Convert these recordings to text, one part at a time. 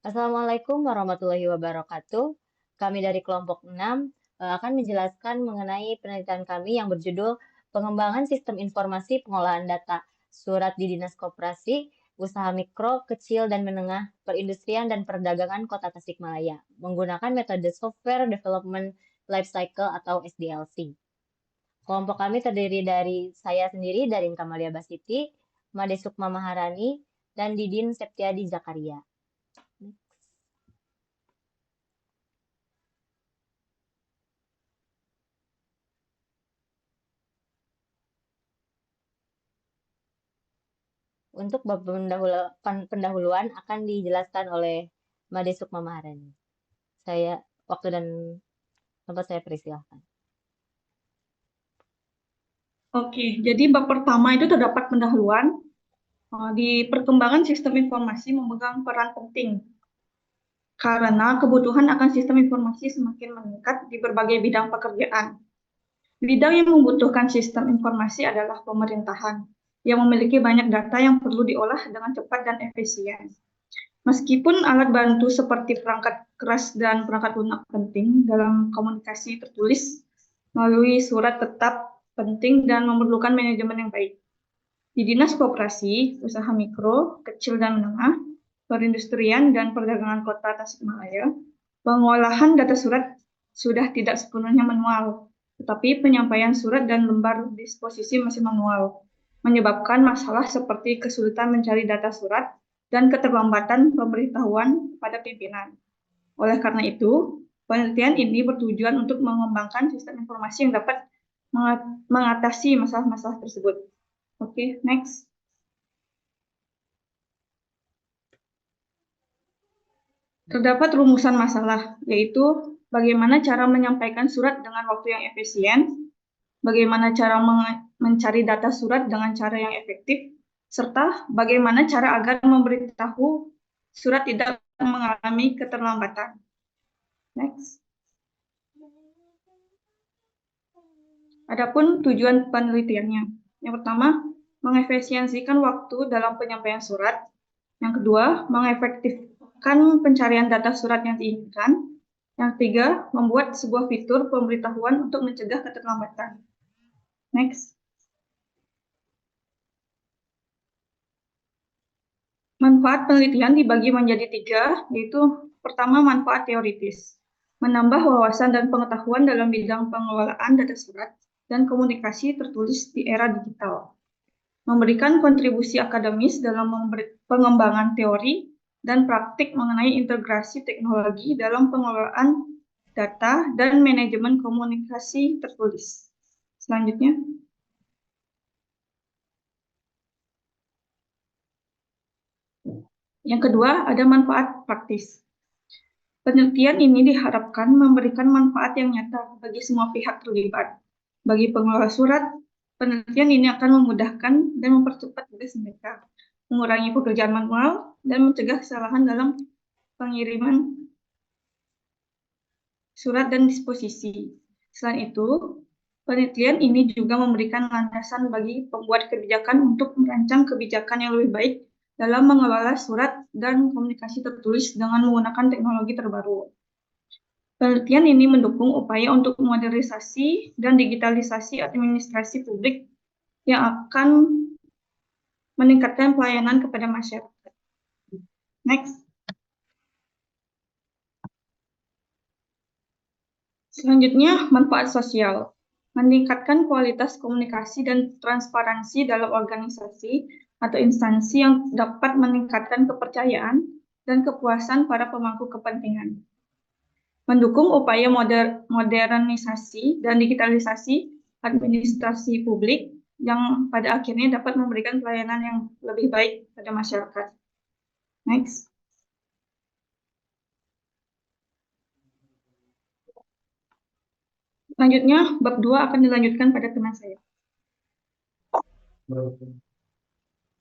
Assalamualaikum warahmatullahi wabarakatuh. Kami dari kelompok 6 akan menjelaskan mengenai penelitian kami yang berjudul Pengembangan Sistem Informasi Pengolahan Data Surat di Dinas Koperasi, Usaha Mikro, Kecil, dan Menengah, Perindustrian dan Perdagangan Kota Tasikmalaya menggunakan metode Software Development Lifecycle atau SDLC. Kelompok kami terdiri dari saya sendiri, Darin Kamalia Basiti, Made Sukma Maharani, dan Didin Septiadi Zakaria. Untuk bab pendahuluan akan dijelaskan oleh Made Sukma Maharani. Saya waktu dan tempat saya persilahkan. Oke, jadi bab pertama itu terdapat pendahuluan di perkembangan sistem informasi memegang peran penting karena kebutuhan akan sistem informasi semakin meningkat di berbagai bidang pekerjaan. Bidang yang membutuhkan sistem informasi adalah pemerintahan, yang memiliki banyak data yang perlu diolah dengan cepat dan efisien. Meskipun alat bantu seperti perangkat keras dan perangkat lunak penting dalam komunikasi tertulis melalui surat tetap penting dan memerlukan manajemen yang baik. Di Dinas Koperasi, Usaha Mikro, Kecil dan Menengah, Perindustrian dan Perdagangan Kota Tasikmalaya, pengolahan data surat sudah tidak sepenuhnya manual, tetapi penyampaian surat dan lembar disposisi masih manual, menyebabkan masalah seperti kesulitan mencari data surat dan keterlambatan pemberitahuan pada pimpinan. Oleh karena itu, penelitian ini bertujuan untuk mengembangkan sistem informasi yang dapat mengatasi masalah-masalah tersebut. Oke, next. Terdapat rumusan masalah, yaitu bagaimana cara menyampaikan surat dengan waktu yang efisien, bagaimana cara mencari data surat dengan cara yang efektif, serta bagaimana cara agar memberitahu surat tidak mengalami keterlambatan. Next. Adapun tujuan penelitiannya. Yang pertama, mengefisiensikan waktu dalam penyampaian surat. Yang kedua, mengefektifkan pencarian data surat yang diinginkan. Yang ketiga, membuat sebuah fitur pemberitahuan untuk mencegah keterlambatan. Next. Manfaat penelitian dibagi menjadi 3, yaitu pertama manfaat teoritis, menambah wawasan dan pengetahuan dalam bidang pengelolaan data surat dan komunikasi tertulis di era digital. Memberikan kontribusi akademis dalam pengembangan teori dan praktik mengenai integrasi teknologi dalam pengelolaan data dan manajemen komunikasi tertulis. Selanjutnya, yang kedua ada manfaat praktis. Penelitian ini diharapkan memberikan manfaat yang nyata bagi semua pihak terlibat. Bagi pengelola surat, penelitian ini akan memudahkan dan mempercepat tugas mereka, mengurangi pekerjaan manual, dan mencegah kesalahan dalam pengiriman surat dan disposisi. Selain itu, penelitian ini juga memberikan landasan bagi pembuat kebijakan untuk merancang kebijakan yang lebih baik dalam mengelola surat dan komunikasi tertulis dengan menggunakan teknologi terbaru. Penelitian ini mendukung upaya untuk modernisasi dan digitalisasi administrasi publik yang akan meningkatkan pelayanan kepada masyarakat. Next. Selanjutnya, manfaat sosial. Meningkatkan kualitas komunikasi dan transparansi dalam organisasi atau instansi yang dapat meningkatkan kepercayaan dan kepuasan para pemangku kepentingan. Mendukung upaya modernisasi dan digitalisasi administrasi publik yang pada akhirnya dapat memberikan pelayanan yang lebih baik pada masyarakat. Next. Selanjutnya, bab 2 akan dilanjutkan pada teman saya.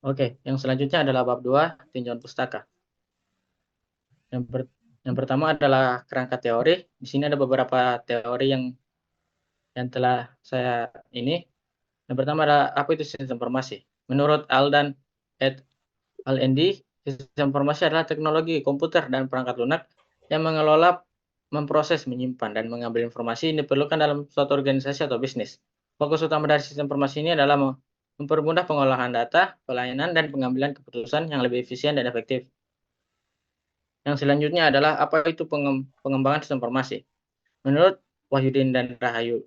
Oke, yang selanjutnya adalah bab 2, tinjauan pustaka. Yang pertama adalah kerangka teori. Di sini ada beberapa teori yang telah saya ini. Yang pertama adalah apa itu sistem informasi. Menurut Aldan et al. Sistem informasi adalah teknologi komputer dan perangkat lunak yang mengelola, memproses, menyimpan, dan mengambil informasi yang diperlukan dalam suatu organisasi atau bisnis. Fokus utama dari sistem informasi ini adalah mempermudah pengolahan data, pelayanan, dan pengambilan keputusan yang lebih efisien dan efektif. Yang selanjutnya adalah apa itu pengembangan sistem informasi. Menurut Wahyudin dan Rahayu,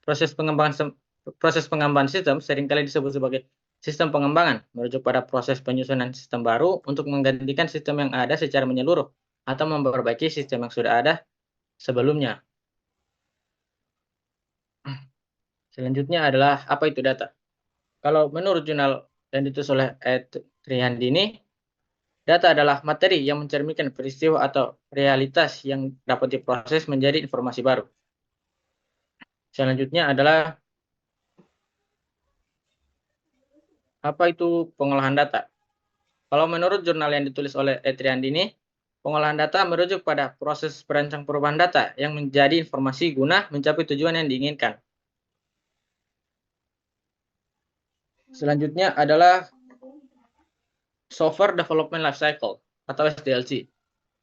proses pengembangan sistem seringkali disebut sebagai sistem pengembangan, merujuk pada proses penyusunan sistem baru untuk menggantikan sistem yang ada secara menyeluruh atau memperbaiki sistem yang sudah ada sebelumnya. Selanjutnya adalah apa itu data. Kalau menurut jurnal yang ditulis oleh Trihandini, data adalah materi yang mencerminkan peristiwa atau realitas yang dapat diproses menjadi informasi baru. Selanjutnya adalah apa itu pengolahan data. Kalau menurut jurnal yang ditulis oleh Trihandini, pengolahan data merujuk pada proses perancang perubahan data yang menjadi informasi guna mencapai tujuan yang diinginkan. Selanjutnya adalah Software Development Lifecycle atau SDLC.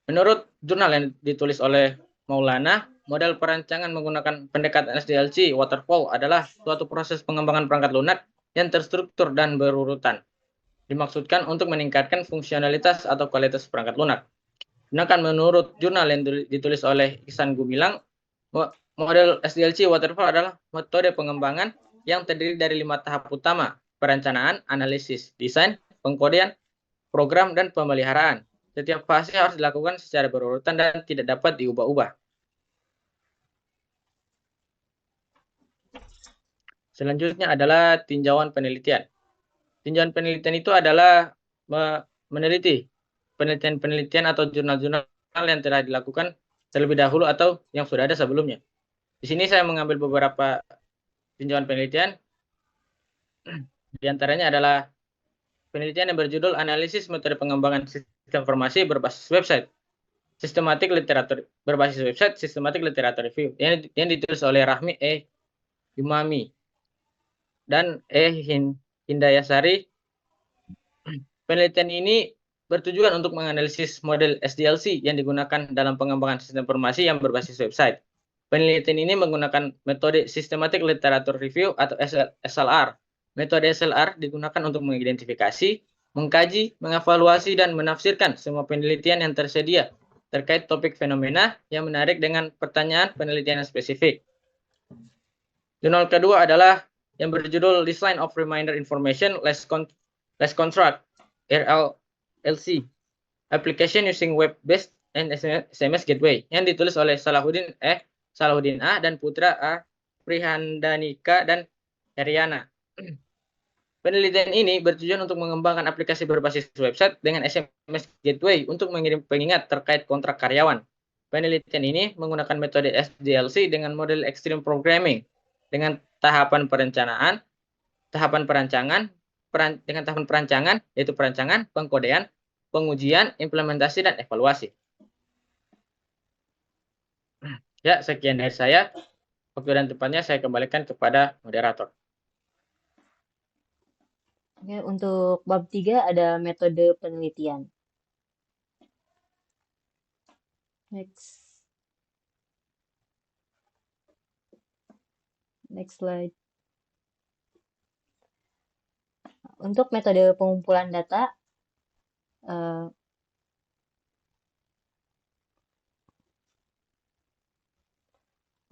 Menurut jurnal yang ditulis oleh Maulana, model perancangan menggunakan pendekatan SDLC waterfall adalah suatu proses pengembangan perangkat lunak yang terstruktur dan berurutan. Dimaksudkan untuk meningkatkan fungsionalitas atau kualitas perangkat lunak. Sedangkan menurut jurnal yang ditulis oleh Ihsan Gumilang, model SDLC waterfall adalah metode pengembangan yang terdiri dari 5 tahap utama: perencanaan, analisis, desain, pengkodean, program, dan pemeliharaan. Setiap fase harus dilakukan secara berurutan dan tidak dapat diubah-ubah. Selanjutnya adalah tinjauan penelitian. Tinjauan penelitian itu adalah meneliti penelitian-penelitian atau jurnal-jurnal yang telah dilakukan terlebih dahulu atau yang sudah ada sebelumnya. Di sini saya mengambil beberapa tinjauan penelitian. Di antaranya adalah penelitian yang berjudul Analisis Metode Pengembangan Sistem Informasi Berbasis Website. Sistematik literatur berbasis website, Systematic Literature Review yang ditulis oleh Rahmi Yumami dan Hindayasari. Penelitian ini bertujuan untuk menganalisis model SDLC yang digunakan dalam pengembangan sistem informasi yang berbasis website. Penelitian ini menggunakan metode Systematic Literature Review atau SLR. Metode SLR digunakan untuk mengidentifikasi, mengkaji, mengevaluasi, dan menafsirkan semua penelitian yang tersedia terkait topik fenomena yang menarik dengan pertanyaan penelitian yang spesifik. Jurnal kedua adalah yang berjudul List Line of Reminder Information Less Construct, RLC, Application Using Web-Based and SMS Gateway, yang ditulis oleh Salahuddin A dan Putra A. Prihandanika dan Heriana. Penelitian ini bertujuan untuk mengembangkan aplikasi berbasis website dengan SMS Gateway untuk mengirim pengingat terkait kontrak karyawan. Penelitian ini menggunakan metode SDLC dengan model Extreme Programming dengan tahapan perancangan, yaitu perancangan, pengkodean, pengujian, implementasi, dan evaluasi. Ya, sekian dari saya. Waktu dan tempatnya saya kembalikan kepada moderator. Oke, untuk bab 3 ada metode penelitian. Next slide. Untuk metode pengumpulan data,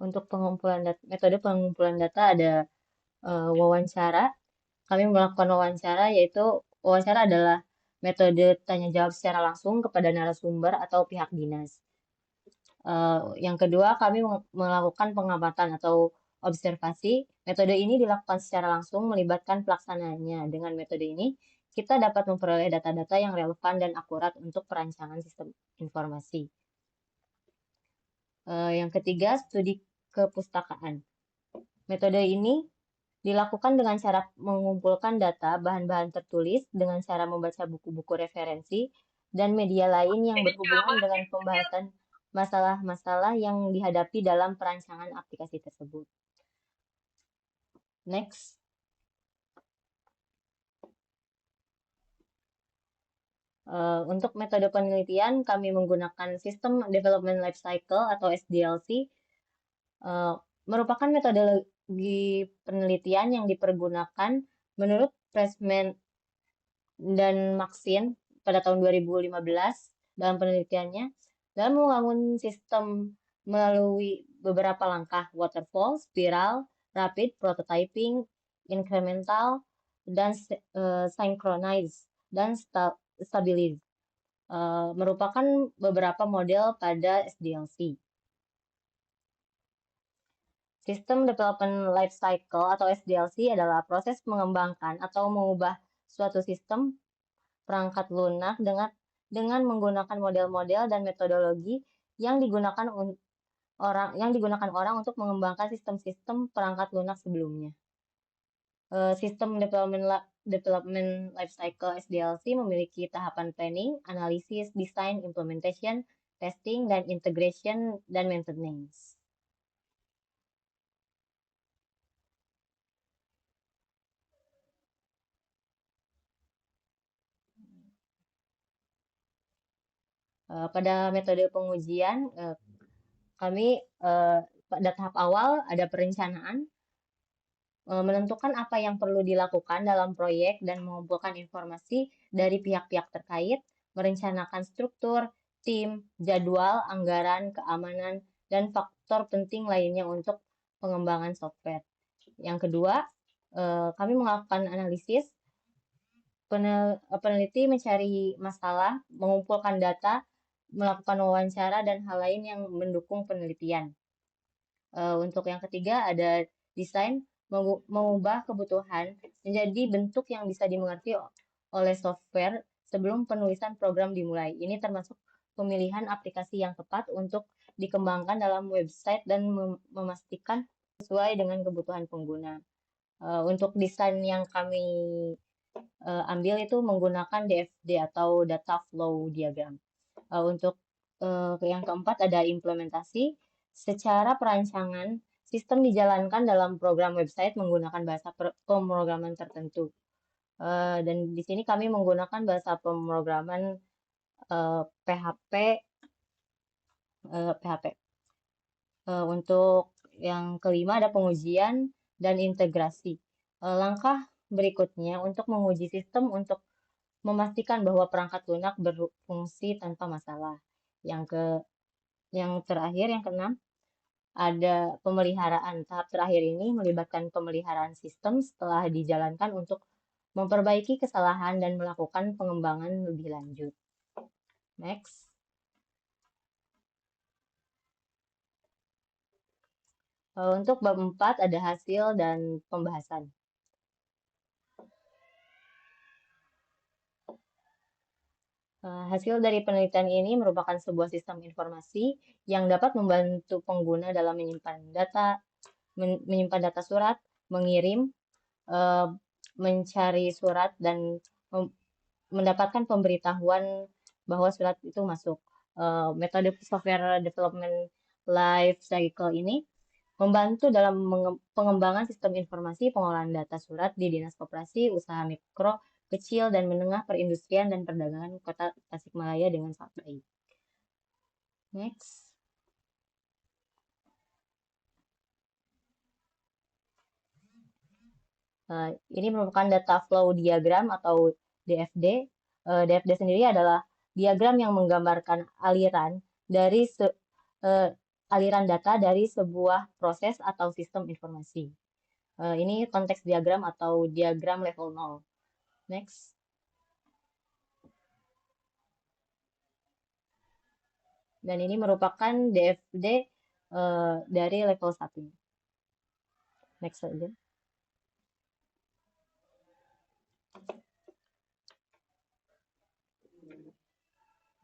metode pengumpulan data ada wawancara. Kami melakukan wawancara, yaitu wawancara adalah metode tanya jawab secara langsung kepada narasumber atau pihak dinas. Yang kedua, kami melakukan pengamatan atau observasi. Metode ini dilakukan secara langsung melibatkan pelaksanaannya. Dengan metode ini, kita dapat memperoleh data-data yang relevan dan akurat untuk perancangan sistem informasi. Yang ketiga, studi kepustakaan. Metode ini dilakukan dengan cara mengumpulkan data bahan-bahan tertulis dengan cara membaca buku-buku referensi dan media lain yang berhubungan dengan pembahasan masalah-masalah yang dihadapi dalam perancangan aplikasi tersebut. Next. Untuk metode penelitian, kami menggunakan System Development Lifecycle atau SDLC, merupakan metodologi penelitian yang dipergunakan menurut Pressman dan Maxine pada tahun 2015 dalam penelitiannya dalam membangun sistem melalui beberapa langkah waterfall, spiral, rapid, prototyping, incremental, dan synchronize dan stabilize. Merupakan beberapa model pada SDLC. System Development Life Cycle atau SDLC adalah proses mengembangkan atau mengubah suatu sistem perangkat lunak dengan menggunakan model-model dan metodologi yang digunakan orang untuk mengembangkan sistem-sistem perangkat lunak sebelumnya. Sistem Development Life Cycle SDLC memiliki tahapan planning, analisis, design, implementation, testing, dan integration dan maintenance. Pada metode pengujian, kami pada tahap awal ada perencanaan, menentukan apa yang perlu dilakukan dalam proyek dan mengumpulkan informasi dari pihak-pihak terkait, merencanakan struktur, tim, jadwal, anggaran, keamanan, dan faktor penting lainnya untuk pengembangan software. Yang kedua, kami melakukan analisis. Peneliti mencari masalah, mengumpulkan data, melakukan wawancara, dan hal lain yang mendukung penelitian. Untuk yang ketiga ada desain, mengubah kebutuhan menjadi bentuk yang bisa dimengerti oleh software sebelum penulisan program dimulai. Ini termasuk pemilihan aplikasi yang tepat untuk dikembangkan dalam website dan memastikan sesuai dengan kebutuhan pengguna. Untuk desain yang kami ambil itu menggunakan DFD atau Data Flow Diagram. Untuk yang keempat ada implementasi. Secara perancangan, sistem dijalankan dalam program website menggunakan bahasa pemrograman tertentu. Dan di sini kami menggunakan bahasa pemrograman PHP. Untuk yang kelima ada pengujian dan integrasi. Langkah berikutnya untuk menguji sistem untuk memastikan bahwa perangkat lunak berfungsi tanpa masalah. Yang terakhir, yang keenam, ada pemeliharaan. Tahap terakhir ini melibatkan pemeliharaan sistem setelah dijalankan untuk memperbaiki kesalahan dan melakukan pengembangan lebih lanjut. Next. Untuk bab 4 ada hasil dan pembahasan. Hasil dari penelitian ini merupakan sebuah sistem informasi yang dapat membantu pengguna dalam menyimpan data surat, mengirim, mencari surat, dan mendapatkan pemberitahuan bahwa surat itu masuk. Metode software development life cycle ini membantu dalam pengembangan sistem informasi pengolahan data surat di Dinas Koperasi, Usaha Mikro, Kecil, dan Menengah Perindustrian dan Perdagangan Kota Tasikmalaya dengan sangat baik. Next. Ini merupakan data flow diagram atau DFD. DFD sendiri adalah diagram yang menggambarkan aliran data dari sebuah proses atau sistem informasi. Ini konteks diagram atau diagram level 0. Next. Dan ini merupakan DFD dari level 1. Next saja.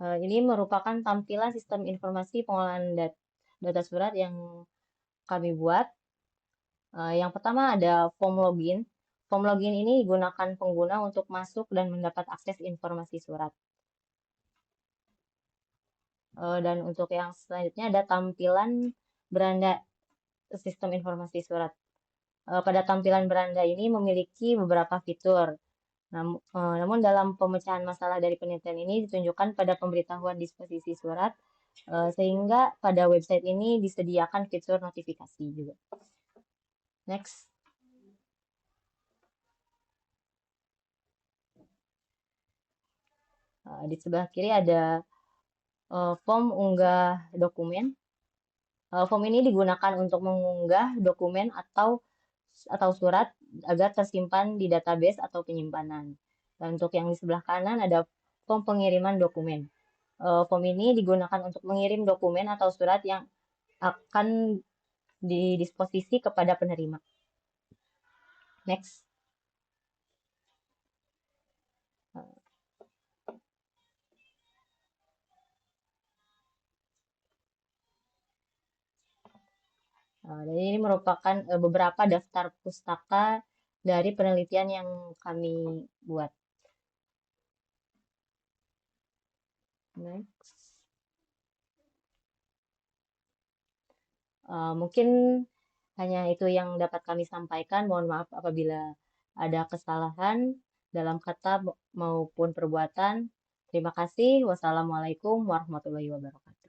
Ini merupakan tampilan sistem informasi pengolahan data surat yang kami buat. Yang pertama ada form login. Form login ini digunakan pengguna untuk masuk dan mendapat akses informasi surat. Dan untuk yang selanjutnya ada tampilan beranda sistem informasi surat. Pada tampilan beranda ini memiliki beberapa fitur. Namun dalam pemecahan masalah dari penelitian ini ditunjukkan pada pemberitahuan disposisi surat, sehingga pada website ini disediakan fitur notifikasi juga. Next. Di sebelah kiri ada form unggah dokumen. Form ini digunakan untuk mengunggah dokumen atau surat agar tersimpan di database atau penyimpanan. Dan untuk yang di sebelah kanan ada form pengiriman dokumen. Form ini digunakan untuk mengirim dokumen atau surat yang akan didisposisi kepada penerima. Next. Dan ini merupakan beberapa daftar pustaka dari penelitian yang kami buat. Next. Mungkin hanya itu yang dapat kami sampaikan. Mohon maaf apabila ada kesalahan dalam kata maupun perbuatan. Terima kasih. Wassalamualaikum warahmatullahi wabarakatuh.